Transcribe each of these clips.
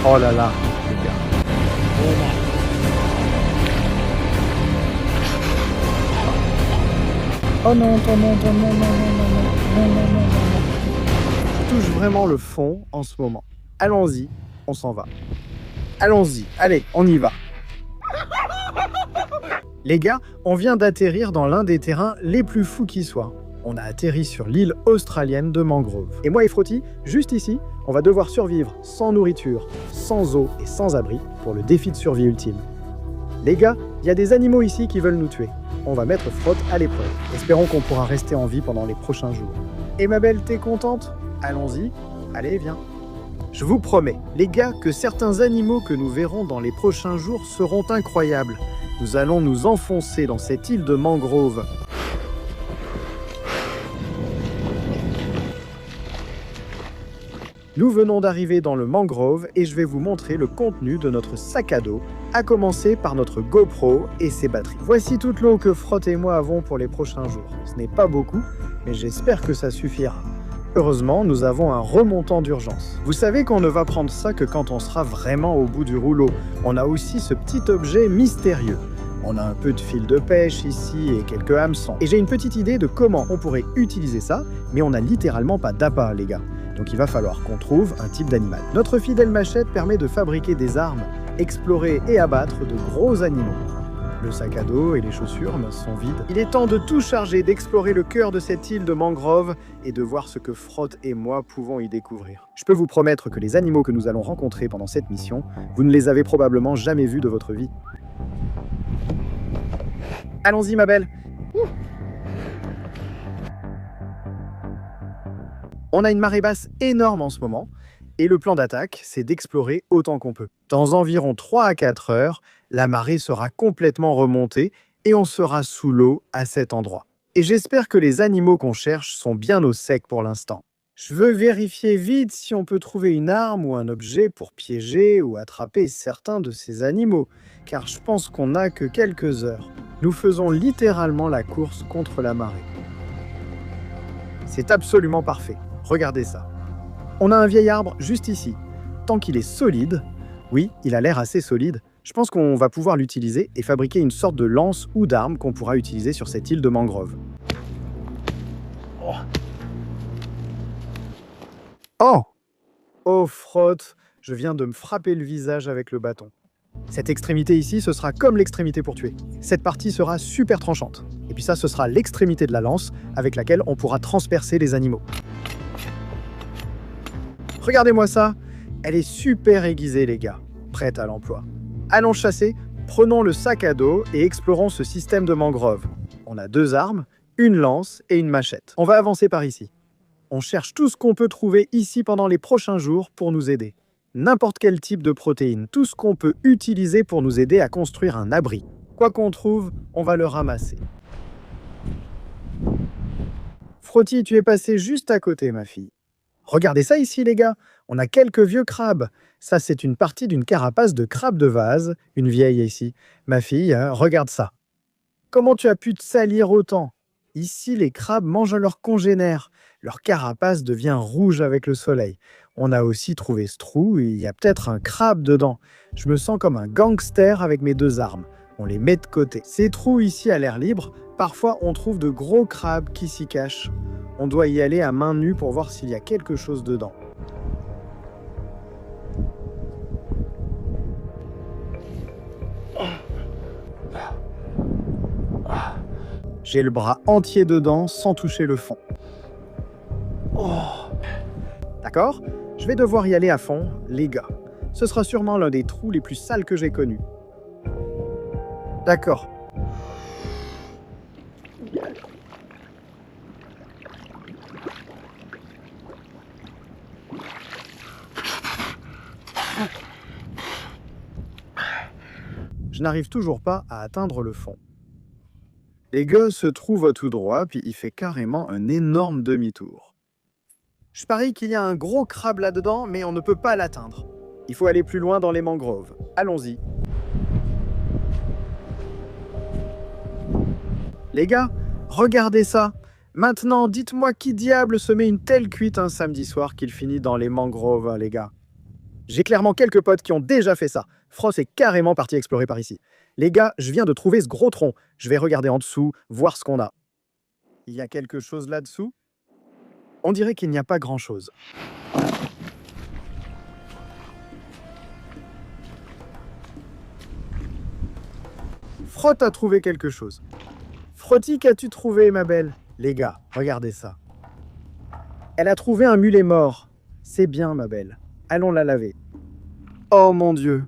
Oh là là, les gars. Oh non, oh non, oh non, non, non, non, non, non, non, non, non. Je touche vraiment le fond en ce moment. Allons-y, on s'en va. Allons-y, allez, on y va. Les gars, on vient d'atterrir dans l'un des terrains les plus fous qui soient. On a atterri sur l'île australienne de Mangrove. Et moi et Frotty, juste ici, on va devoir survivre sans nourriture, sans eau et sans abri pour le défi de survie ultime. Les gars, il y a des animaux ici qui veulent nous tuer. On va mettre Frott à l'épreuve. Espérons qu'on pourra rester en vie pendant les prochains jours. Et ma belle, t'es contente? Allons-y. Allez, viens. Je vous promets, les gars, que certains animaux que nous verrons dans les prochains jours seront incroyables. Nous allons nous enfoncer dans cette île de mangrove. Nous venons d'arriver dans le mangrove et je vais vous montrer le contenu de notre sac à dos, à commencer par notre GoPro et ses batteries. Voici toute l'eau que Frott et moi avons pour les prochains jours. Ce n'est pas beaucoup, mais j'espère que ça suffira. Heureusement, nous avons un remontant d'urgence. Vous savez qu'on ne va prendre ça que quand on sera vraiment au bout du rouleau. On a aussi ce petit objet mystérieux. On a un peu de fil de pêche ici et quelques hameçons. Et j'ai une petite idée de comment on pourrait utiliser ça, mais on n'a littéralement pas d'appât, les gars. Donc il va falloir qu'on trouve un type d'animal. Notre fidèle machette permet de fabriquer des armes, explorer et abattre de gros animaux. Le sac à dos et les chaussures sont vides. Il est temps de tout charger, d'explorer le cœur de cette île de mangrove et de voir ce que Frott et moi pouvons y découvrir. Je peux vous promettre que les animaux que nous allons rencontrer pendant cette mission, vous ne les avez probablement jamais vus de votre vie. Allons-y, ma belle. On a une marée basse énorme en ce moment, et le plan d'attaque, c'est d'explorer autant qu'on peut. Dans environ 3 à 4 heures, la marée sera complètement remontée et on sera sous l'eau à cet endroit. Et j'espère que les animaux qu'on cherche sont bien au sec pour l'instant. Je veux vérifier vite si on peut trouver une arme ou un objet pour piéger ou attraper certains de ces animaux, car je pense qu'on n'a que quelques heures. Nous faisons littéralement la course contre la marée. C'est absolument parfait. Regardez ça. On a un vieil arbre juste ici. Tant qu'il est solide, oui, il a l'air assez solide, je pense qu'on va pouvoir l'utiliser et fabriquer une sorte de lance ou d'arme qu'on pourra utiliser sur cette île de mangrove. Oh! Oh, Frott, je viens de me frapper le visage avec le bâton. Cette extrémité ici, ce sera comme l'extrémité pour tuer. Cette partie sera super tranchante. Et puis ça, ce sera l'extrémité de la lance avec laquelle on pourra transpercer les animaux. Regardez-moi ça, elle est super aiguisée les gars, prête à l'emploi. Allons chasser, prenons le sac à dos et explorons ce système de mangrove. On a 2 armes, une lance et une machette. On va avancer par ici. On cherche tout ce qu'on peut trouver ici pendant les prochains jours pour nous aider. N'importe quel type de protéines, tout ce qu'on peut utiliser pour nous aider à construire un abri. Quoi qu'on trouve, on va le ramasser. Frotty, tu es passé juste à côté, ma fille. Regardez ça ici, les gars. On a quelques vieux crabes. Ça, c'est une partie d'une carapace de crabe de vase, une vieille ici. Ma fille, regarde ça. Comment tu as pu te salir autant? Ici, les crabes mangent leurs congénères. Leur carapace devient rouge avec le soleil. On a aussi trouvé ce trou, il y a peut-être un crabe dedans. Je me sens comme un gangster avec mes 2 armes. On les met de côté. Ces trous ici à l'air libre, parfois on trouve de gros crabes qui s'y cachent. On doit y aller à main nue pour voir s'il y a quelque chose dedans. J'ai le bras entier dedans sans toucher le fond. D'accord? Je vais devoir y aller à fond, les gars. Ce sera sûrement l'un des trous les plus sales que j'ai connus. D'accord. Je n'arrive toujours pas à atteindre le fond. Les gars se trouvent tout droit, puis il fait carrément un énorme demi-tour. Je parie qu'il y a un gros crabe là-dedans, mais on ne peut pas l'atteindre. Il faut aller plus loin dans les mangroves. Allons-y. Les gars, regardez ça. Maintenant, dites-moi qui diable se met une telle cuite un samedi soir qu'il finit dans les mangroves, les gars. J'ai clairement quelques potes qui ont déjà fait ça. Frost est carrément parti explorer par ici. Les gars, je viens de trouver ce gros tronc. Je vais regarder en dessous, voir ce qu'on a. Il y a quelque chose là-dessous? On dirait qu'il n'y a pas grand-chose. Frott a trouvé quelque chose. Frotty, qu'as-tu trouvé, ma belle? Les gars, regardez ça. Elle a trouvé un mulet mort. C'est bien, ma belle. Allons la laver. Oh mon Dieu.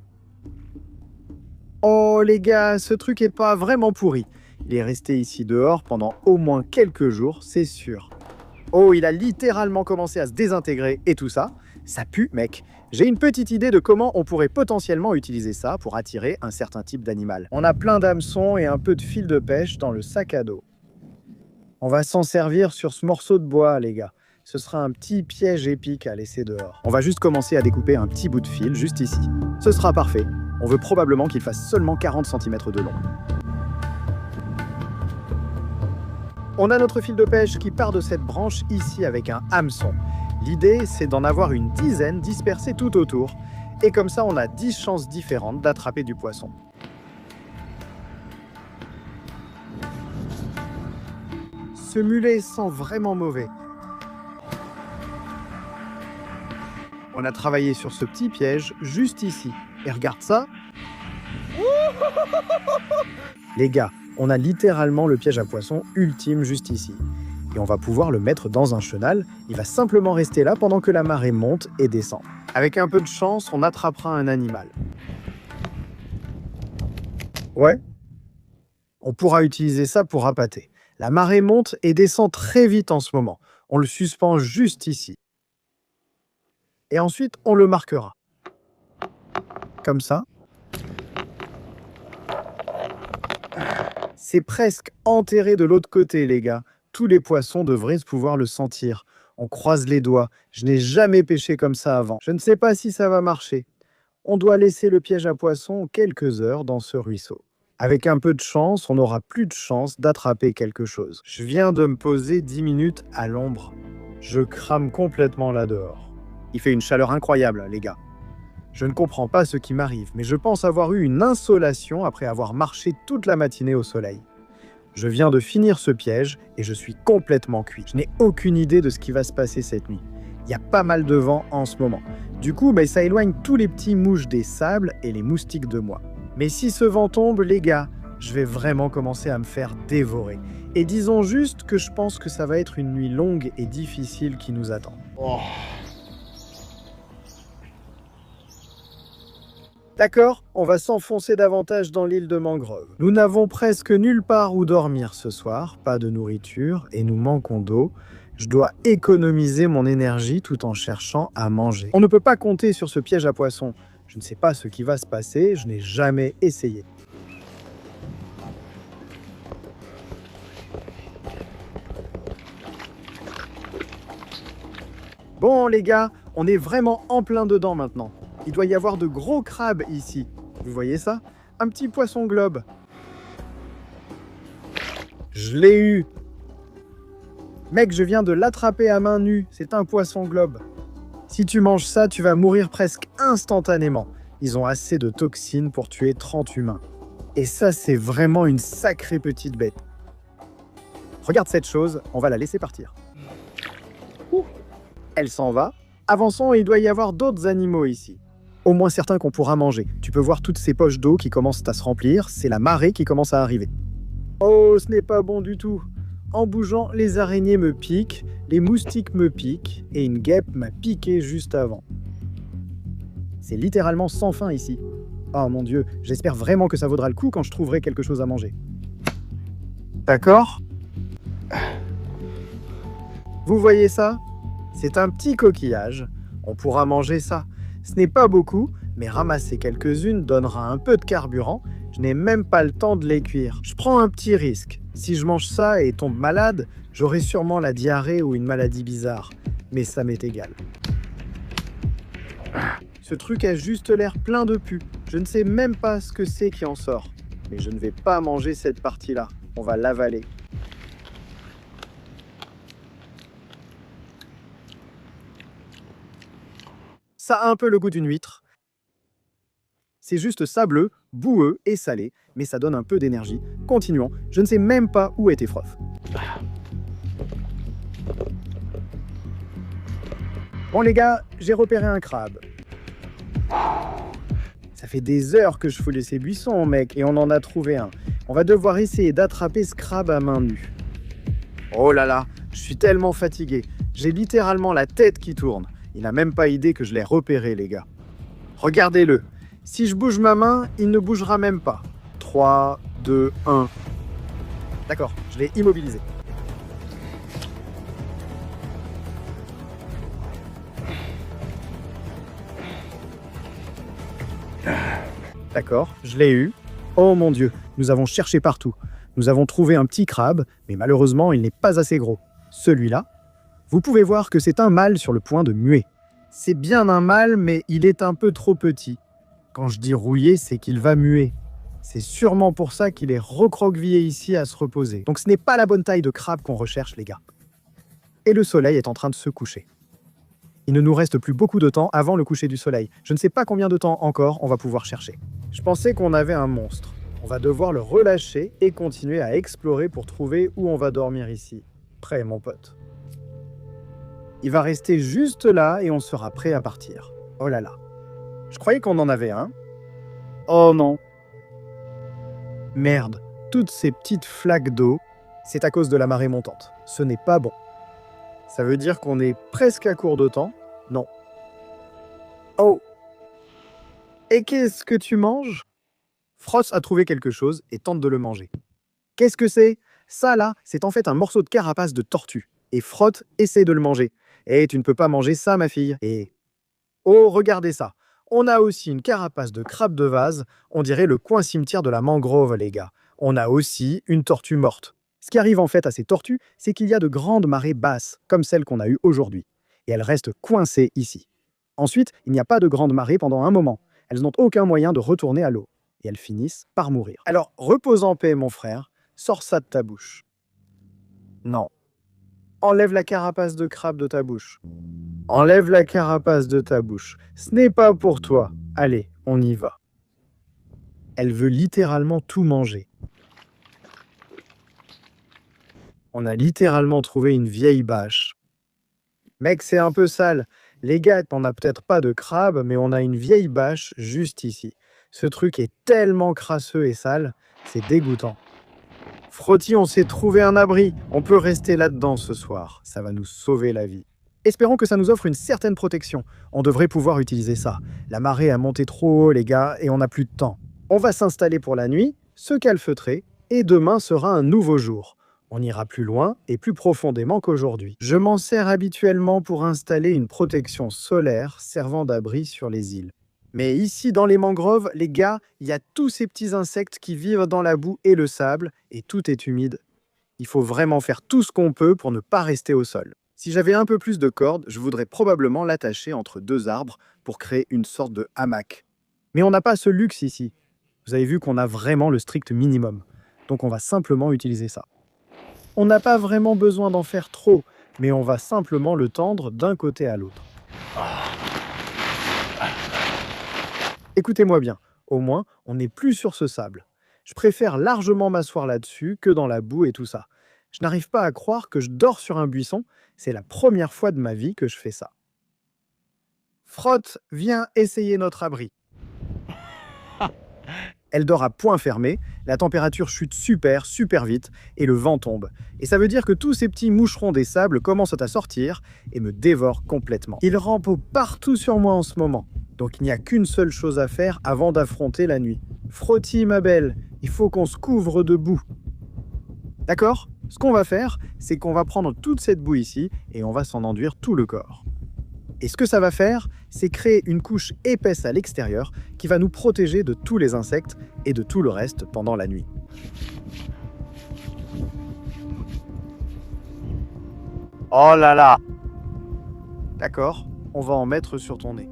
Oh les gars, ce truc est pas vraiment pourri. Il est resté ici dehors pendant au moins quelques jours, c'est sûr. Oh, il a littéralement commencé à se désintégrer et tout ça. Ça pue, mec. J'ai une petite idée de comment on pourrait potentiellement utiliser ça pour attirer un certain type d'animal. On a plein d'hameçons et un peu de fil de pêche dans le sac à dos. On va s'en servir sur ce morceau de bois, les gars. Ce sera un petit piège épique à laisser dehors. On va juste commencer à découper un petit bout de fil juste ici. Ce sera parfait. On veut probablement qu'il fasse seulement 40 cm de long. On a notre fil de pêche qui part de cette branche ici avec un hameçon. L'idée, c'est d'en avoir une dizaine dispersées tout autour. Et comme ça, on a 10 chances différentes d'attraper du poisson. Ce mulet sent vraiment mauvais. On a travaillé sur ce petit piège juste ici. Et regarde ça. Les gars, on a littéralement le piège à poisson ultime juste ici. Et on va pouvoir le mettre dans un chenal. Il va simplement rester là pendant que la marée monte et descend. Avec un peu de chance, on attrapera un animal. Ouais. On pourra utiliser ça pour appâter. La marée monte et descend très vite en ce moment. On le suspend juste ici. Et ensuite, on le marquera. Comme ça. C'est presque enterré de l'autre côté, les gars. Tous les poissons devraient pouvoir le sentir. On croise les doigts. Je n'ai jamais pêché comme ça avant. Je ne sais pas si ça va marcher. On doit laisser le piège à poissons quelques heures dans ce ruisseau. Avec un peu de chance, on n'aura plus de chance d'attraper quelque chose. Je viens de me poser 10 minutes à l'ombre. Je crame complètement là dehors. Il fait une chaleur incroyable, les gars. Je ne comprends pas ce qui m'arrive, mais je pense avoir eu une insolation après avoir marché toute la matinée au soleil. Je viens de finir ce piège et je suis complètement cuit. Je n'ai aucune idée de ce qui va se passer cette nuit. Il y a pas mal de vent en ce moment. Du coup, ça éloigne tous les petits mouches des sables et les moustiques de moi. Mais si ce vent tombe, les gars, je vais vraiment commencer à me faire dévorer. Et disons juste que je pense que ça va être une nuit longue et difficile qui nous attend. Oh. D'accord, on va s'enfoncer davantage dans l'île de mangrove. Nous n'avons presque nulle part où dormir ce soir, pas de nourriture et nous manquons d'eau. Je dois économiser mon énergie tout en cherchant à manger. On ne peut pas compter sur ce piège à poissons. Je ne sais pas ce qui va se passer, je n'ai jamais essayé. Bon les gars, on est vraiment en plein dedans maintenant. Il doit y avoir de gros crabes ici. Vous voyez ça? Un petit poisson globe. Je l'ai eu. Mec, je viens de l'attraper à main nue. C'est un poisson globe. Si tu manges ça, tu vas mourir presque instantanément. Ils ont assez de toxines pour tuer 30 humains. Et ça, c'est vraiment une sacrée petite bête. Regarde cette chose, on va la laisser partir. Elle s'en va. Avançons, il doit y avoir d'autres animaux ici. Au moins certains qu'on pourra manger. Tu peux voir toutes ces poches d'eau qui commencent à se remplir. C'est la marée qui commence à arriver. Oh, ce n'est pas bon du tout. En bougeant, les araignées me piquent, les moustiques me piquent, et une guêpe m'a piqué juste avant. C'est littéralement sans fin ici. Oh mon Dieu, j'espère vraiment que ça vaudra le coup quand je trouverai quelque chose à manger. D'accord? Vous voyez ça? C'est un petit coquillage. On pourra manger ça. Ce n'est pas beaucoup, mais ramasser quelques-unes donnera un peu de carburant. Je n'ai même pas le temps de les cuire. Je prends un petit risque. Si je mange ça et tombe malade, j'aurai sûrement la diarrhée ou une maladie bizarre. Mais ça m'est égal. Ce truc a juste l'air plein de pus. Je ne sais même pas ce que c'est qui en sort. Mais je ne vais pas manger cette partie-là. On va l'avaler. Ça a un peu le goût d'une huître. C'est juste sableux, boueux et salé, mais ça donne un peu d'énergie. Continuons, je ne sais même pas où était Froth. Bon les gars, j'ai repéré un crabe. Ça fait des heures que je fouille ces buissons, mec, et on en a trouvé un. On va devoir essayer d'attraper ce crabe à main nue. Oh là là, je suis tellement fatigué. J'ai littéralement la tête qui tourne. Il n'a même pas idée que je l'ai repéré, les gars. Regardez-le. Si je bouge ma main, il ne bougera même pas. 3, 2, 1. D'accord, je l'ai immobilisé. D'accord, je l'ai eu. Oh mon Dieu, nous avons cherché partout. Nous avons trouvé un petit crabe, mais malheureusement, il n'est pas assez gros. Celui-là, vous pouvez voir que c'est un mâle sur le point de muer. C'est bien un mâle, mais il est un peu trop petit. Quand je dis rouillé, c'est qu'il va muer. C'est sûrement pour ça qu'il est recroquevillé ici à se reposer. Donc ce n'est pas la bonne taille de crabe qu'on recherche, les gars. Et le soleil est en train de se coucher. Il ne nous reste plus beaucoup de temps avant le coucher du soleil. Je ne sais pas combien de temps encore on va pouvoir chercher. Je pensais qu'on avait un monstre. On va devoir le relâcher et continuer à explorer pour trouver où on va dormir ici. Prêt, mon pote. Il va rester juste là et on sera prêt à partir. Oh là là. Je croyais qu'on en avait un. Oh non. Merde. Toutes ces petites flaques d'eau, c'est à cause de la marée montante. Ce n'est pas bon. Ça veut dire qu'on est presque à court de temps? Non. Oh. Et qu'est-ce que tu manges? Froth a trouvé quelque chose et tente de le manger. Qu'est-ce que c'est? Ça là, c'est en fait un morceau de carapace de tortue. Et Froth essaie de le manger. Et tu ne peux pas manger ça, ma fille. Et... oh, regardez ça. On a aussi une carapace de crabe de vase. On dirait le coin cimetière de la mangrove, les gars. On a aussi une tortue morte. Ce qui arrive en fait à ces tortues, c'est qu'il y a de grandes marées basses, comme celle qu'on a eue aujourd'hui. Et elles restent coincées ici. Ensuite, il n'y a pas de grande marée pendant un moment. Elles n'ont aucun moyen de retourner à l'eau. Et elles finissent par mourir. Alors, repose en paix, mon frère. Sors ça de ta bouche. Non. Enlève la carapace de crabe de ta bouche. Enlève la carapace de ta bouche. Ce n'est pas pour toi. Allez, on y va. Elle veut littéralement tout manger. On a littéralement trouvé une vieille bâche. Mec, c'est un peu sale. Les gars, on n'a peut-être pas de crabe, mais on a une vieille bâche juste ici. Ce truc est tellement crasseux et sale, c'est dégoûtant. Frotty, on s'est trouvé un abri. On peut rester là-dedans ce soir. Ça va nous sauver la vie. Espérons que ça nous offre une certaine protection. On devrait pouvoir utiliser ça. La marée a monté trop haut, les gars, et on n'a plus de temps. On va s'installer pour la nuit, se calfeutrer, et demain sera un nouveau jour. On ira plus loin et plus profondément qu'aujourd'hui. Je m'en sers habituellement pour installer une protection solaire servant d'abri sur les îles. Mais ici, dans les mangroves, les gars, il y a tous ces petits insectes qui vivent dans la boue et le sable, et tout est humide. Il faut vraiment faire tout ce qu'on peut pour ne pas rester au sol. Si j'avais un peu plus de cordes, je voudrais probablement l'attacher entre deux arbres pour créer une sorte de hamac. Mais on n'a pas ce luxe ici. Vous avez vu qu'on a vraiment le strict minimum. Donc on va simplement utiliser ça. On n'a pas vraiment besoin d'en faire trop, mais on va simplement le tendre d'un côté à l'autre. Écoutez-moi bien, au moins, on n'est plus sur ce sable. Je préfère largement m'asseoir là-dessus que dans la boue et tout ça. Je n'arrive pas à croire que je dors sur un buisson, c'est la première fois de ma vie que je fais ça. Froth, viens essayer notre abri. Elle dort à point fermé, la température chute super vite et le vent tombe. Et ça veut dire que tous ces petits moucherons des sables commencent à sortir et me dévorent complètement. Ils rampent partout sur moi en ce moment. Donc il n'y a qu'une seule chose à faire avant d'affronter la nuit. Frotty, ma belle, il faut qu'on se couvre de boue. D'accord? Ce qu'on va faire, c'est qu'on va prendre toute cette boue ici et on va s'en enduire tout le corps. Et ce que ça va faire, c'est créer une couche épaisse à l'extérieur qui va nous protéger de tous les insectes et de tout le reste pendant la nuit. Oh là là! D'accord, on va en mettre sur ton nez.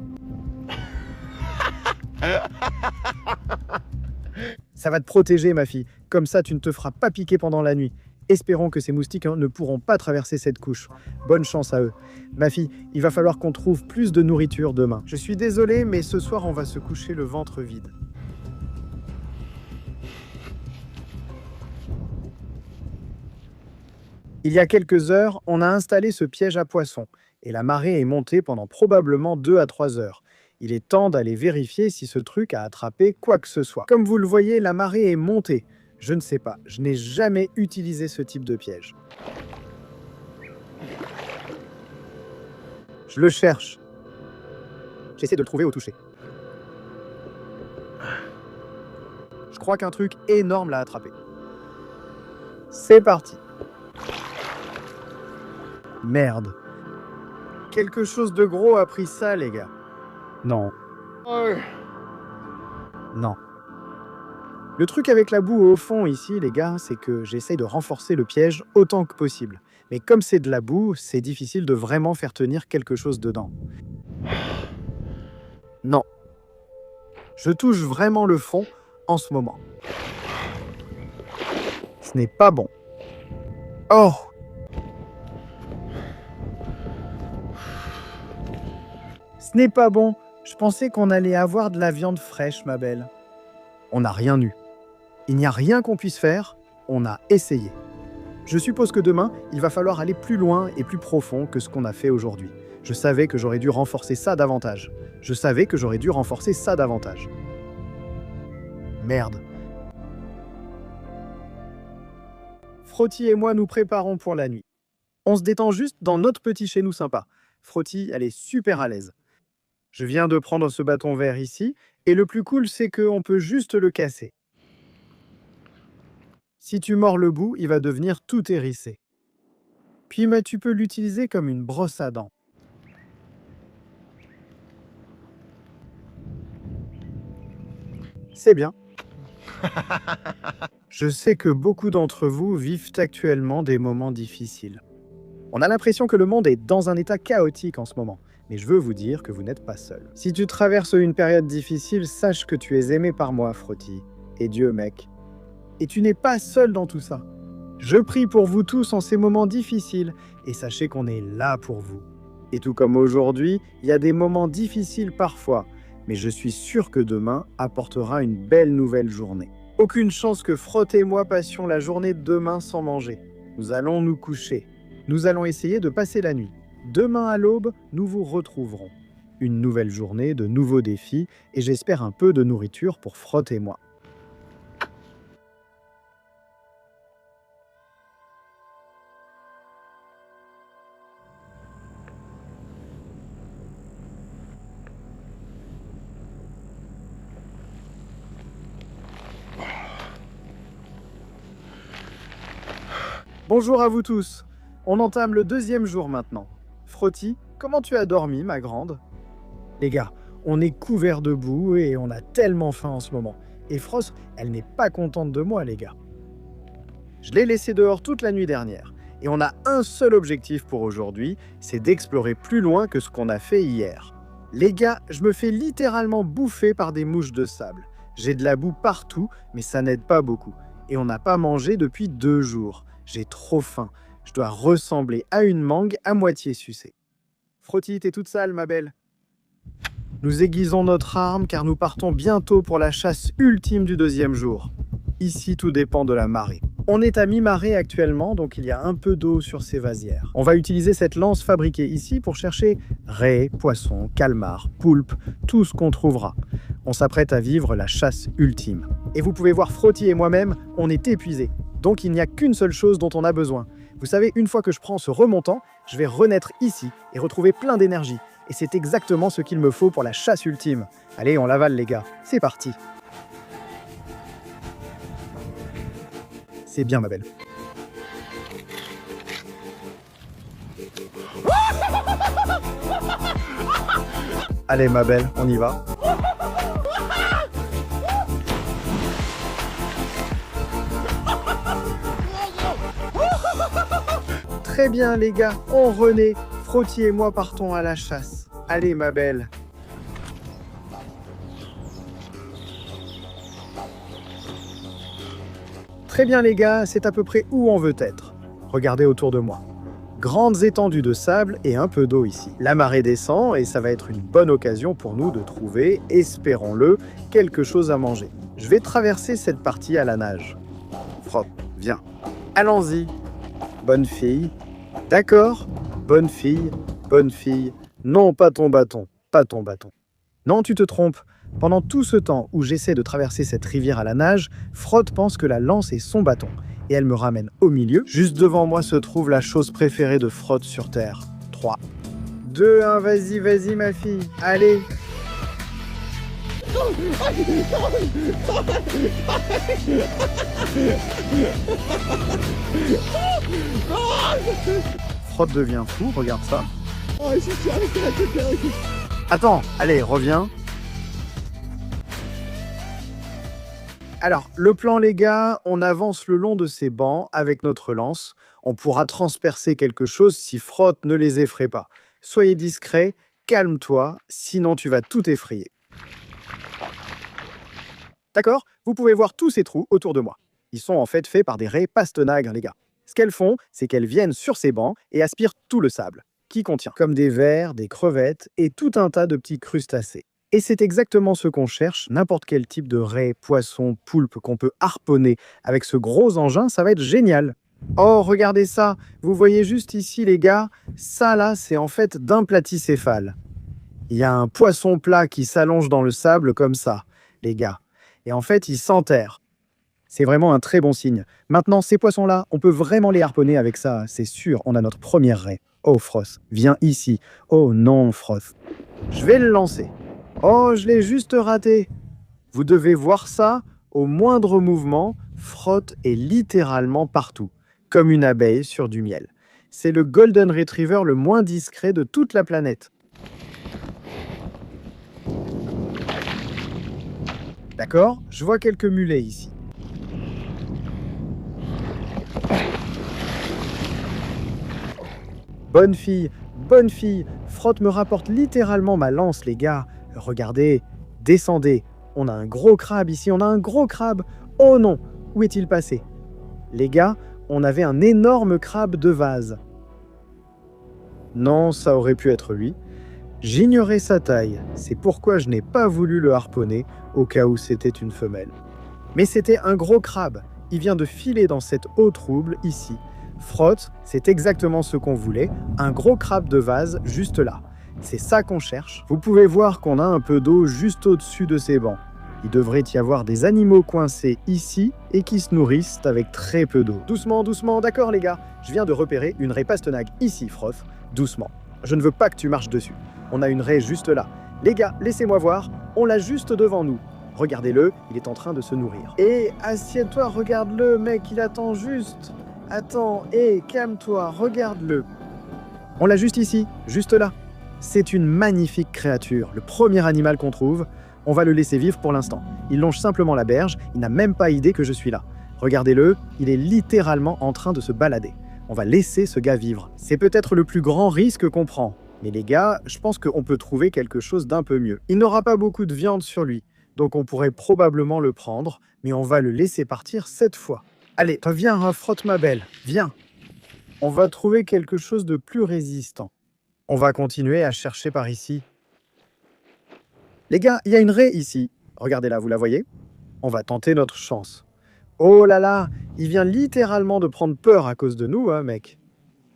Ça va te protéger, ma fille. Comme ça, tu ne te feras pas piquer pendant la nuit. Espérons que ces moustiques ne pourront pas traverser cette couche. Bonne chance à eux. Ma fille, il va falloir qu'on trouve plus de nourriture demain. Je suis désolé, mais ce soir, on va se coucher le ventre vide. Il y a quelques heures, on a installé ce piège à poissons et la marée est montée pendant probablement 2 à 3 heures. Il est temps d'aller vérifier si ce truc a attrapé quoi que ce soit. Comme vous le voyez, la marée est montée. Je ne sais pas, je n'ai jamais utilisé ce type de piège. Je le cherche. J'essaie de le trouver au toucher. Je crois qu'un truc énorme l'a attrapé. C'est parti. Merde. Quelque chose de gros a pris ça, les gars. Non. Non. Le truc avec la boue au fond ici, les gars, c'est que j'essaye de renforcer le piège autant que possible. Mais comme c'est de la boue, c'est difficile de vraiment faire tenir quelque chose dedans. Non. Je touche vraiment le fond en ce moment. Ce n'est pas bon. Oh! Ce n'est pas bon. Je pensais qu'on allait avoir de la viande fraîche, ma belle. On n'a rien eu. Il n'y a rien qu'on puisse faire, on a essayé. Je suppose que demain, il va falloir aller plus loin et plus profond que ce qu'on a fait aujourd'hui. Je savais que j'aurais dû renforcer ça davantage. Merde. Frotty et moi nous préparons pour la nuit. On se détend juste dans notre petit chez nous sympa. Frotty, elle est super à l'aise. Je viens de prendre ce bâton vert ici, et le plus cool, c'est qu'on peut juste le casser. Si tu mords le bout, il va devenir tout hérissé. Puis tu peux l'utiliser comme une brosse à dents. C'est bien. Je sais que beaucoup d'entre vous vivent actuellement des moments difficiles. On a l'impression que le monde est dans un état chaotique en ce moment. Mais je veux vous dire que vous n'êtes pas seul. Si tu traverses une période difficile, sache que tu es aimé par moi, Frotty. Et Dieu, mec. Et tu n'es pas seul dans tout ça. Je prie pour vous tous en ces moments difficiles, et sachez qu'on est là pour vous. Et tout comme aujourd'hui, il y a des moments difficiles parfois, mais je suis sûr que demain apportera une belle nouvelle journée. Aucune chance que Frotty et moi passions la journée de demain sans manger. Nous allons nous coucher. Nous allons essayer de passer la nuit. Demain à l'aube, nous vous retrouverons. Une nouvelle journée, de nouveaux défis, et j'espère un peu de nourriture pour Frotty et moi. Bonjour à vous tous. On entame le 2e jour maintenant. Frotty, comment tu as dormi, ma grande? Les gars, on est couverts de boue et on a tellement faim en ce moment. Et Frost, elle n'est pas contente de moi, les gars. Je l'ai laissée dehors toute la nuit dernière. Et on a un seul objectif pour aujourd'hui, c'est d'explorer plus loin que ce qu'on a fait hier. Les gars, je me fais littéralement bouffer par des mouches de sable. J'ai de la boue partout, mais ça n'aide pas beaucoup. Et on n'a pas mangé depuis 2 jours. J'ai trop faim. Je dois ressembler à une mangue à moitié sucée. Frotty, t'es toute sale, ma belle. Nous aiguisons notre arme car nous partons bientôt pour la chasse ultime du 2e jour. Ici, tout dépend de la marée. On est à mi-marée actuellement, donc il y a un peu d'eau sur ces vasières. On va utiliser cette lance fabriquée ici pour chercher raies, poissons, calmars, poulpes, tout ce qu'on trouvera. On s'apprête à vivre la chasse ultime. Et vous pouvez voir Frotty et moi-même, on est épuisés. Donc il n'y a qu'une seule chose dont on a besoin. Vous savez, une fois que je prends ce remontant, je vais renaître ici et retrouver plein d'énergie. Et c'est exactement ce qu'il me faut pour la chasse ultime. Allez, on l'avale les gars, c'est parti. C'est bien ma belle. Allez ma belle, on y va. Très bien les gars, on renaît. Frotty et moi partons à la chasse. Allez ma belle. Très bien les gars, c'est à peu près où on veut être. Regardez autour de moi. Grandes étendues de sable et un peu d'eau ici. La marée descend et ça va être une bonne occasion pour nous de trouver, espérons-le, quelque chose à manger. Je vais traverser cette partie à la nage. Frott, viens. Allons-y. Bonne fille. D'accord. Bonne fille. Bonne fille. Non, pas ton bâton. Pas ton bâton. Non, tu te trompes. Pendant tout ce temps où j'essaie de traverser cette rivière à la nage, Frott pense que la lance est son bâton. Et elle me ramène au milieu. Juste devant moi se trouve la chose préférée de Frott sur Terre. 3, 2, 1, vas-y, vas-y ma fille. Allez. Frott devient fou, regarde ça. Attends, allez, reviens. Alors, le plan les gars, on avance le long de ces bancs avec notre lance. On pourra transpercer quelque chose si Frott ne les effraie pas. Soyez discret, calme-toi, sinon tu vas tout effrayer. D'accord? Vous pouvez voir tous ces trous autour de moi. Ils sont en fait faits par des raies pastenagues, les gars. Ce qu'elles font, c'est qu'elles viennent sur ces bancs et aspirent tout le sable, qui contient, comme des vers, des crevettes et tout un tas de petits crustacés. Et c'est exactement ce qu'on cherche, n'importe quel type de raie, poisson, poulpe qu'on peut harponner. Avec ce gros engin, ça va être génial. Oh, regardez ça. Vous voyez juste ici, les gars, ça là, c'est en fait d'un platycéphale. Il y a un poisson plat qui s'allonge dans le sable comme ça, les gars. Et en fait, il s'enterre. C'est vraiment un très bon signe. Maintenant, ces poissons-là, on peut vraiment les harponner avec ça, c'est sûr. On a notre première raie. Oh, Froth, viens ici. Oh non, Froth. Je vais le lancer. Oh, je l'ai juste raté. Vous devez voir ça. Au moindre mouvement, Frott est littéralement partout, comme une abeille sur du miel. C'est le Golden Retriever le moins discret de toute la planète. D'accord? Je vois quelques mulets ici. Bonne fille, bonne fille. Frott me rapporte littéralement ma lance, les gars. Regardez, descendez. On a un gros crabe ici, on a un gros crabe. Oh non, où est-il passé? Les gars, on avait un énorme crabe de vase. Non, ça aurait pu être lui. J'ignorais sa taille, c'est pourquoi je n'ai pas voulu le harponner au cas où c'était une femelle. Mais c'était un gros crabe, il vient de filer dans cette eau trouble ici. Frott, c'est exactement ce qu'on voulait, un gros crabe de vase juste là. C'est ça qu'on cherche. Vous pouvez voir qu'on a un peu d'eau juste au-dessus de ces bancs. Il devrait y avoir des animaux coincés ici et qui se nourrissent avec très peu d'eau. Doucement, doucement, d'accord les gars. Je viens de repérer une raie pastenague ici, Frott. Doucement. Je ne veux pas que tu marches dessus. On a une raie juste là. Les gars, laissez-moi voir. On l'a juste devant nous. Regardez-le, il est en train de se nourrir. Et assieds-toi, regarde-le, mec, il attend juste. Attends, calme-toi, regarde-le. On l'a juste ici, juste là. C'est une magnifique créature, le premier animal qu'on trouve. On va le laisser vivre pour l'instant. Il longe simplement la berge, il n'a même pas idée que je suis là. Regardez-le, il est littéralement en train de se balader. On va laisser ce gars vivre. C'est peut-être le plus grand risque qu'on prend. Mais les gars, je pense qu'on peut trouver quelque chose d'un peu mieux. Il n'aura pas beaucoup de viande sur lui, donc on pourrait probablement le prendre, mais on va le laisser partir cette fois. Allez, viens, Frott ma belle, viens. On va trouver quelque chose de plus résistant. On va continuer à chercher par ici. Les gars, il y a une raie ici. Regardez-la, vous la voyez? On va tenter notre chance. Oh là là, il vient littéralement de prendre peur à cause de nous, hein, mec.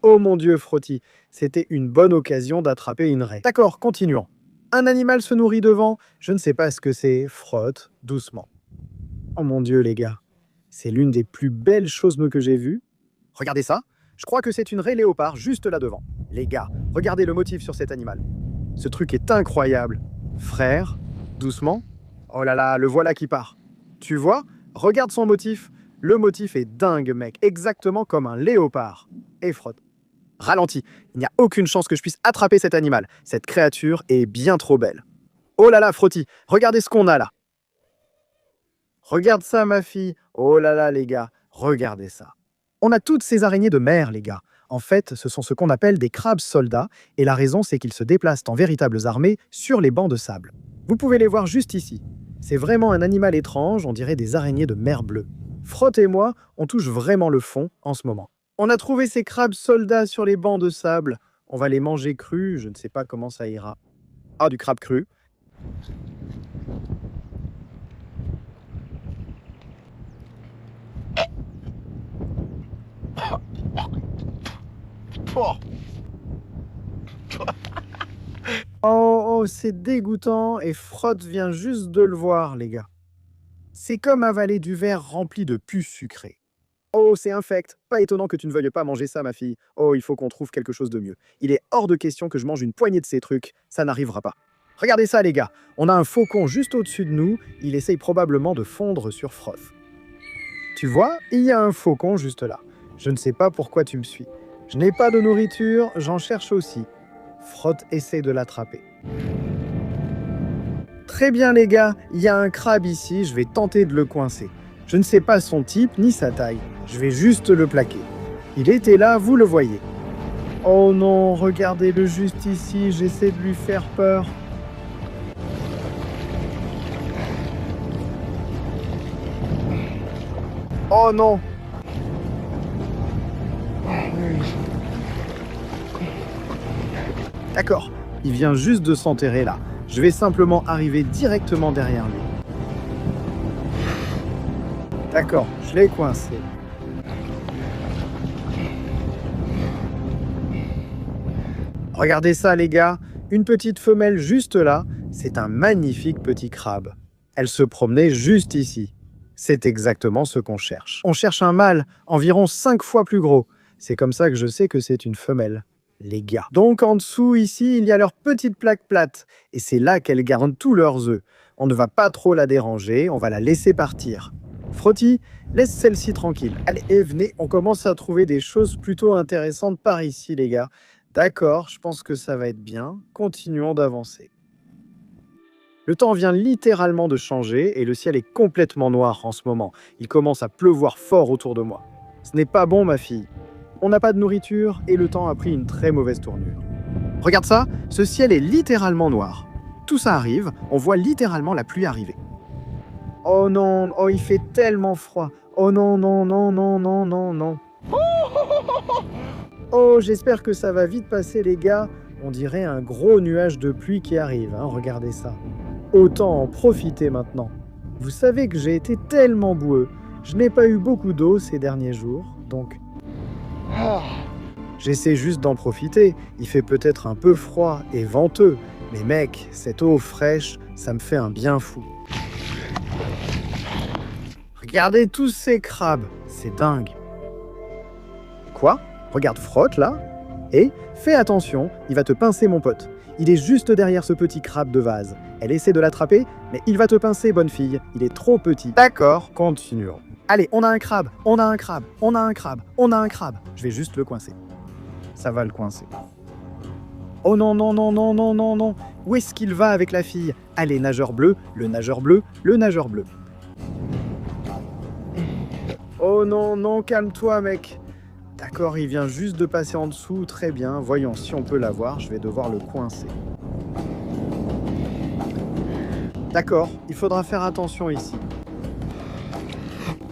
Oh mon Dieu, Frotty, c'était une bonne occasion d'attraper une raie. D'accord, continuons. Un animal se nourrit devant, je ne sais pas ce que c'est. Frotte, doucement. Oh mon Dieu, les gars, c'est l'une des plus belles choses que j'ai vues. Regardez ça, je crois que c'est une raie léopard juste là devant. Les gars, regardez le motif sur cet animal. Ce truc est incroyable. Frère, doucement. Oh là là, le voilà qui part. Tu vois? Regarde son motif. Le motif est dingue, mec. Exactement comme un léopard. Et Frott. Ralentis. Il n'y a aucune chance que je puisse attraper cet animal. Cette créature est bien trop belle. Oh là là, Frotty, regardez ce qu'on a là. Regarde ça, ma fille. Oh là là, les gars, regardez ça. On a toutes ces araignées de mer, les gars. En fait, ce sont ce qu'on appelle des crabes soldats, et la raison, c'est qu'ils se déplacent en véritables armées sur les bancs de sable. Vous pouvez les voir juste ici. C'est vraiment un animal étrange, on dirait des araignées de mer bleue. Frotte et moi, on touche vraiment le fond en ce moment. On a trouvé ces crabes soldats sur les bancs de sable. On va les manger crus, je ne sais pas comment ça ira. Ah, du crabe cru. Oh, c'est dégoûtant et Frotte vient juste de le voir, les gars. C'est comme avaler du verre rempli de puces sucrées. Oh, c'est infect. Pas étonnant que tu ne veuilles pas manger ça, ma fille. Oh, il faut qu'on trouve quelque chose de mieux. Il est hors de question que je mange une poignée de ces trucs. Ça n'arrivera pas. Regardez ça, les gars. On a un faucon juste au-dessus de nous. Il essaye probablement de fondre sur Froth. Tu vois, il y a un faucon juste là. Je ne sais pas pourquoi tu me suis. Je n'ai pas de nourriture, j'en cherche aussi. Froth essaie de l'attraper. Très bien, les gars. Il y a un crabe ici. Je vais tenter de le coincer. Je ne sais pas son type ni sa taille. Je vais juste le plaquer. Il était là, vous le voyez. Oh non, regardez-le juste ici, j'essaie de lui faire peur. Oh non! D'accord, il vient juste de s'enterrer là. Je vais simplement arriver directement derrière lui. D'accord, je l'ai coincé. Regardez ça, les gars. Une petite femelle juste là. C'est un magnifique petit crabe. Elle se promenait juste ici. C'est exactement ce qu'on cherche. On cherche un mâle, environ 5 fois plus gros. C'est comme ça que je sais que c'est une femelle. Les gars. Donc en dessous, ici, il y a leur petite plaque plate. Et c'est là qu'elles gardent tous leurs œufs. On ne va pas trop la déranger, on va la laisser partir. Frotty, laisse celle-ci tranquille. Allez, venez, on commence à trouver des choses plutôt intéressantes par ici, les gars. D'accord, je pense que ça va être bien. Continuons d'avancer. Le temps vient littéralement de changer et le ciel est complètement noir en ce moment. Il commence à pleuvoir fort autour de moi. Ce n'est pas bon, ma fille. On n'a pas de nourriture et le temps a pris une très mauvaise tournure. Regarde ça, ce ciel est littéralement noir. Tout ça arrive, on voit littéralement la pluie arriver. Oh non, oh il fait tellement froid. Oh non, non, non, non, non, non, non. Oh, j'espère que ça va vite passer, les gars. On dirait un gros nuage de pluie qui arrive, hein, regardez ça. Autant en profiter maintenant. Vous savez que j'ai été tellement boueux. Je n'ai pas eu beaucoup d'eau ces derniers jours, donc... J'essaie juste d'en profiter. Il fait peut-être un peu froid et venteux, mais mec, cette eau fraîche, ça me fait un bien fou. Regardez tous ces crabes, c'est dingue. Quoi ? Regarde Frotte là. Et fais attention, il va te pincer mon pote. Il est juste derrière ce petit crabe de vase. Elle essaie de l'attraper, mais il va te pincer, bonne fille. Il est trop petit. D'accord, continuons. Allez, on a un crabe, on a un crabe, on a un crabe, on a un crabe. Je vais juste le coincer. Ça va le coincer. Oh non, non, non, non, non, non, non. Où est-ce qu'il va avec la fille? Allez, nageur bleu, le nageur bleu, le nageur bleu. Oh non, non, calme-toi, mec. D'accord, il vient juste de passer en dessous, très bien. Voyons si on peut l'avoir, je vais devoir le coincer. D'accord, il faudra faire attention ici.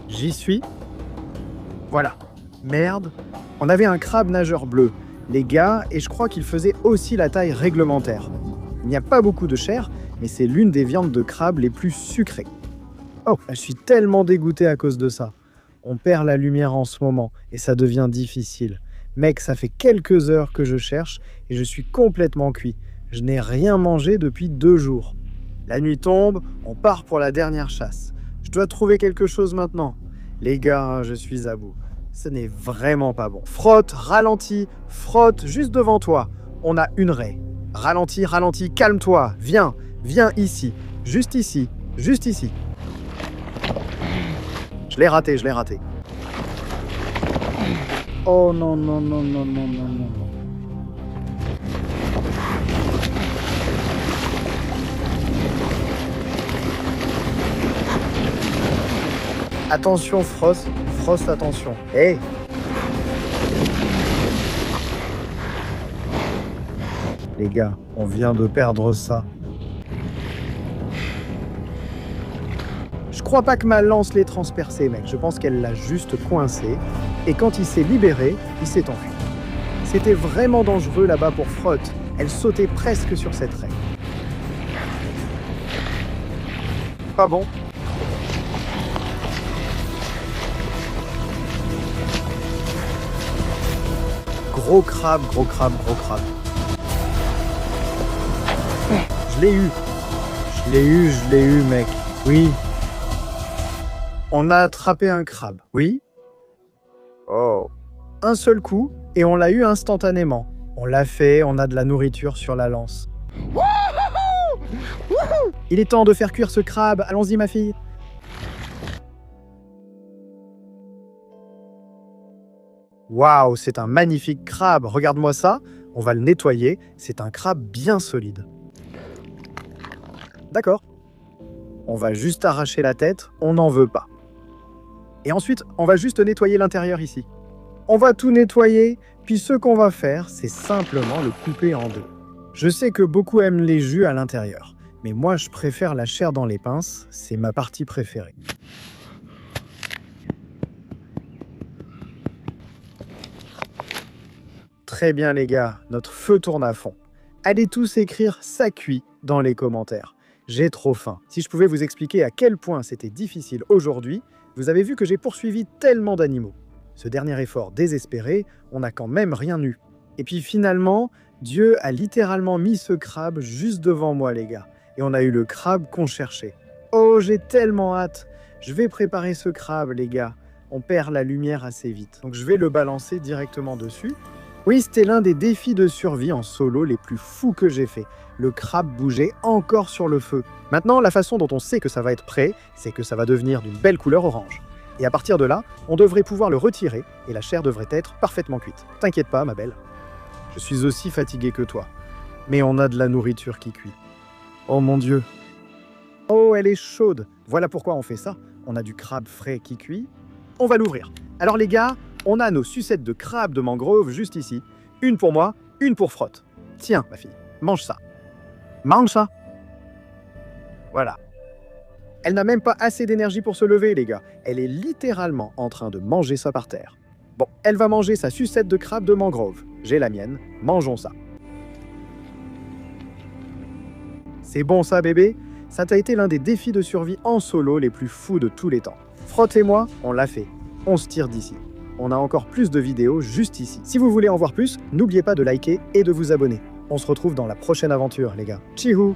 J'y suis. Voilà. Merde. On avait un crabe nageur bleu, les gars, et je crois qu'il faisait aussi la taille réglementaire. Il n'y a pas beaucoup de chair, mais c'est l'une des viandes de crabe les plus sucrées. Oh, je suis tellement dégoûté à cause de ça. On perd la lumière en ce moment et ça devient difficile. Mec, ça fait quelques heures que je cherche et je suis complètement cuit. Je n'ai rien mangé depuis 2 jours. La nuit tombe, on part pour la dernière chasse. Je dois trouver quelque chose maintenant. Les gars, je suis à bout. Ce n'est vraiment pas bon. Frotte, ralentis, frotte juste devant toi. On a une raie. Ralentis, ralentis, calme-toi. Viens, viens ici. Juste ici, juste ici. Je l'ai raté, je l'ai raté. Oh non, non, non, non, non, non, non. Attention, Frost. Frost, attention. Hé! Hey. Les gars, on vient de perdre ça. Je crois pas que ma lance l'ait transpercé, mec. Je pense qu'elle l'a juste coincé. Et quand il s'est libéré, il s'est enfui. C'était vraiment dangereux là-bas pour Frot. Elle sautait presque sur cette raie. Pas bon. Gros crabe, gros crabe, gros crabe. Je l'ai eu. Je l'ai eu, mec. Oui. On a attrapé un crabe. Oui. Oh. Un seul coup, et on l'a eu instantanément. On l'a fait, on a de la nourriture sur la lance. Il est temps de faire cuire ce crabe. Allons-y, ma fille. Waouh, c'est un magnifique crabe. Regarde-moi ça. On va le nettoyer. C'est un crabe bien solide. D'accord. On va juste arracher la tête. On n'en veut pas. Et ensuite, on va juste nettoyer l'intérieur ici. On va tout nettoyer, puis ce qu'on va faire, c'est simplement le couper en deux. Je sais que beaucoup aiment les jus à l'intérieur, mais moi je préfère la chair dans les pinces, c'est ma partie préférée. Très bien les gars, notre feu tourne à fond. Allez tous écrire « ça cuit » dans les commentaires. J'ai trop faim. Si je pouvais vous expliquer à quel point c'était difficile aujourd'hui, vous avez vu que j'ai poursuivi tellement d'animaux. Ce dernier effort désespéré, on n'a quand même rien eu. Et puis finalement, Dieu a littéralement mis ce crabe juste devant moi les gars. Et on a eu le crabe qu'on cherchait. Oh, j'ai tellement hâte. Je vais préparer ce crabe les gars. On perd la lumière assez vite. Donc je vais le balancer directement dessus. Oui, c'était l'un des défis de survie en solo les plus fous que j'ai fait. Le crabe bougeait encore sur le feu. Maintenant, la façon dont on sait que ça va être prêt, c'est que ça va devenir d'une belle couleur orange. Et à partir de là, on devrait pouvoir le retirer et la chair devrait être parfaitement cuite. T'inquiète pas, ma belle. Je suis aussi fatigué que toi. Mais on a de la nourriture qui cuit. Oh mon Dieu. Oh, elle est chaude. Voilà pourquoi on fait ça. On a du crabe frais qui cuit. On va l'ouvrir. Alors les gars, on a nos sucettes de crabe de mangrove juste ici. Une pour moi, une pour Frot. Tiens, ma fille, mange ça. Mange ça. Voilà. Elle n'a même pas assez d'énergie pour se lever, les gars. Elle est littéralement en train de manger ça par terre. Bon, elle va manger sa sucette de crabe de mangrove. J'ai la mienne. Mangeons ça. C'est bon ça, bébé? Ça t'a été l'un des défis de survie en solo les plus fous de tous les temps. Frot et moi, on l'a fait. On se tire d'ici. On a encore plus de vidéos juste ici. Si vous voulez en voir plus, n'oubliez pas de liker et de vous abonner. On se retrouve dans la prochaine aventure, les gars. Tchihou!